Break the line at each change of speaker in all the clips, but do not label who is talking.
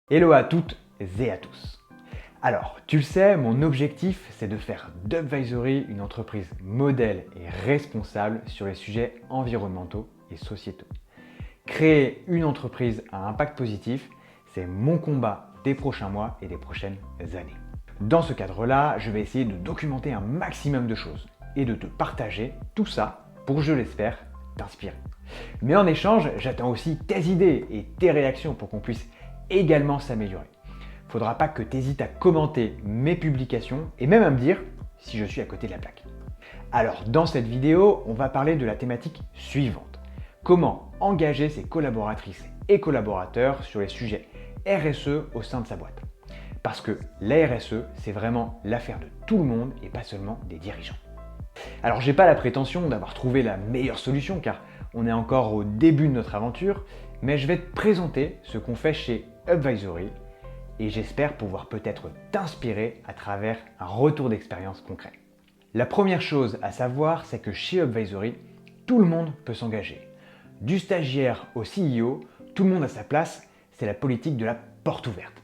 Hello à toutes et à tous. Alors, tu le sais, mon objectif, c'est de faire d'Upvisory une entreprise modèle et responsable sur les sujets environnementaux et sociétaux. Créer une entreprise à impact positif, c'est mon combat des prochains mois et des prochaines années. Dans ce cadre-là, je vais essayer de documenter un maximum de choses et de te partager tout ça pour, je l'espère, t'inspirer. Mais en échange, j'attends aussi tes idées et tes réactions pour qu'on puisse également s'améliorer. Faudra pas que tu hésites à commenter mes publications et même à me dire si je suis à côté de la plaque. Alors dans cette vidéo, on va parler de la thématique suivante. Comment engager ses collaboratrices et collaborateurs sur les sujets RSE au sein de sa boîte. Parce que la RSE, c'est vraiment l'affaire de tout le monde et pas seulement des dirigeants. Alors j'ai pas la prétention d'avoir trouvé la meilleure solution car on est encore au début de notre aventure, mais je vais te présenter ce qu'on fait chez Upvisory et j'espère pouvoir peut-être t'inspirer à travers un retour d'expérience concret. La première chose à savoir, c'est que chez Upvisory, tout le monde peut s'engager. Du stagiaire au CEO, tout le monde a sa place, c'est la politique de la porte ouverte.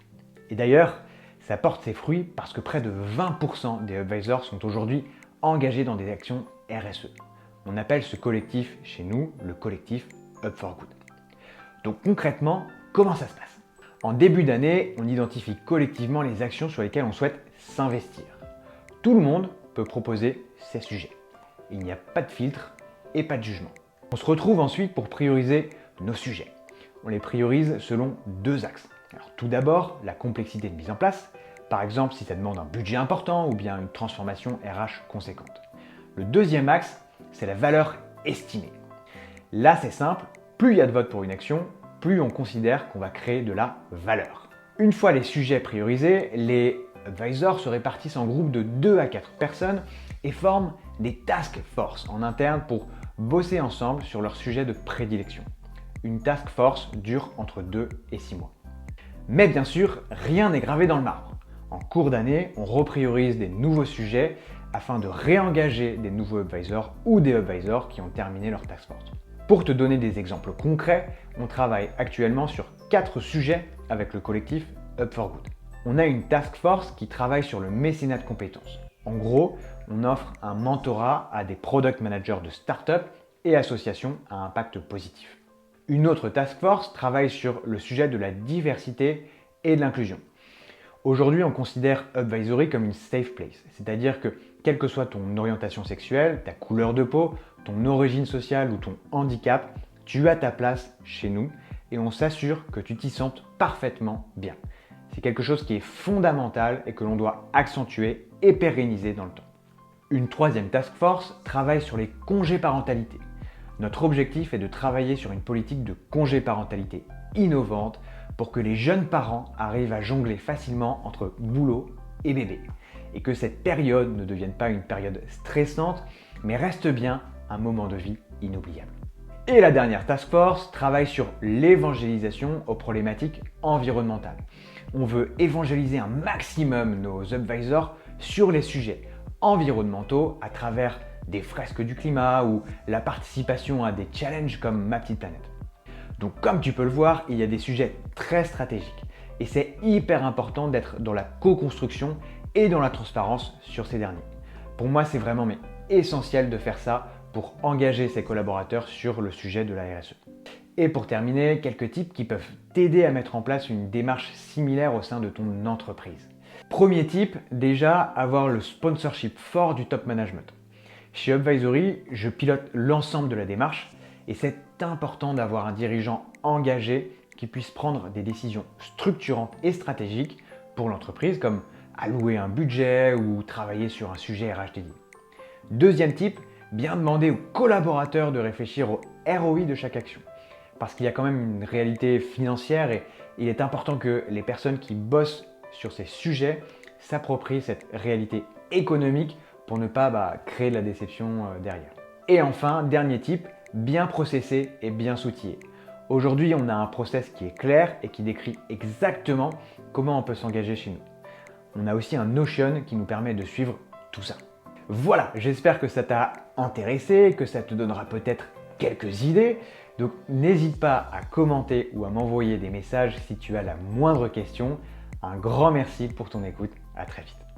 Et d'ailleurs, ça porte ses fruits parce que près de 20% des Upvisors sont aujourd'hui engagés dans des actions RSE. On appelle ce collectif chez nous le collectif Up for Good. Donc concrètement, comment ça se passe ? En début d'année, on identifie collectivement les actions sur lesquelles on souhaite s'investir. Tout le monde peut proposer ses sujets. Il n'y a pas de filtre et pas de jugement. On se retrouve ensuite pour prioriser nos sujets. On les priorise selon deux axes. Alors, tout d'abord, la complexité de mise en place. Par exemple, si ça demande un budget important ou bien une transformation RH conséquente. Le deuxième axe, c'est la valeur estimée. Là, c'est simple, plus il y a de votes pour une action, plus on considère qu'on va créer de la valeur. Une fois les sujets priorisés, les advisors se répartissent en groupes de 2 à 4 personnes et forment des task force en interne pour bosser ensemble sur leur sujet de prédilection. Une task force dure entre 2 et 6 mois. Mais bien sûr, rien n'est gravé dans le marbre. En cours d'année, on repriorise des nouveaux sujets afin de réengager des nouveaux advisors ou des advisors qui ont terminé leur task force. Pour te donner des exemples concrets, on travaille actuellement sur 4 sujets avec le collectif Up for Good. On a une task force qui travaille sur le mécénat de compétences. En gros, on offre un mentorat à des product managers de start-up et associations à impact positif. Une autre task force travaille sur le sujet de la diversité et de l'inclusion. Aujourd'hui, on considère Upvisory comme une safe place, c'est-à-dire que quelle que soit ton orientation sexuelle, ta couleur de peau, ton origine sociale ou ton handicap, tu as ta place chez nous et on s'assure que tu t'y sentes parfaitement bien. C'est quelque chose qui est fondamental et que l'on doit accentuer et pérenniser dans le temps. Une troisième task force travaille sur les congés parentalité. Notre objectif est de travailler sur une politique de congé parentalité innovante pour que les jeunes parents arrivent à jongler facilement entre boulot et bébé et que cette période ne devienne pas une période stressante mais reste bien un moment de vie inoubliable. Et la dernière task force travaille sur l'évangélisation aux problématiques environnementales. On veut évangéliser un maximum nos advisors sur les sujets environnementaux à travers des fresques du climat ou la participation à des challenges comme Ma Petite Planète. Donc comme tu peux le voir, il y a des sujets très stratégiques et c'est hyper important d'être dans la co-construction et dans la transparence sur ces derniers. Pour moi, c'est vraiment essentiel de faire ça pour engager ses collaborateurs sur le sujet de la RSE. Et pour terminer, quelques tips qui peuvent t'aider à mettre en place une démarche similaire au sein de ton entreprise. Premier tip, déjà avoir le sponsorship fort du top management. Chez Upvisory, je pilote l'ensemble de la démarche et c'est important d'avoir un dirigeant engagé qui puisse prendre des décisions structurantes et stratégiques pour l'entreprise comme allouer un budget ou travailler sur un sujet RH dédié. Deuxième type, bien demander aux collaborateurs de réfléchir au ROI de chaque action. Parce qu'il y a quand même une réalité financière et il est important que les personnes qui bossent sur ces sujets s'approprient cette réalité économique pour ne pas créer de la déception derrière. Et enfin, dernier type, bien processé et bien outillé. Aujourd'hui, on a un process qui est clair et qui décrit exactement comment on peut s'engager chez nous. On a aussi un Notion qui nous permet de suivre tout ça. Voilà, j'espère que ça t'a intéressé, que ça te donnera peut-être quelques idées. Donc n'hésite pas à commenter ou à m'envoyer des messages si tu as la moindre question. Un grand merci pour ton écoute, à très vite.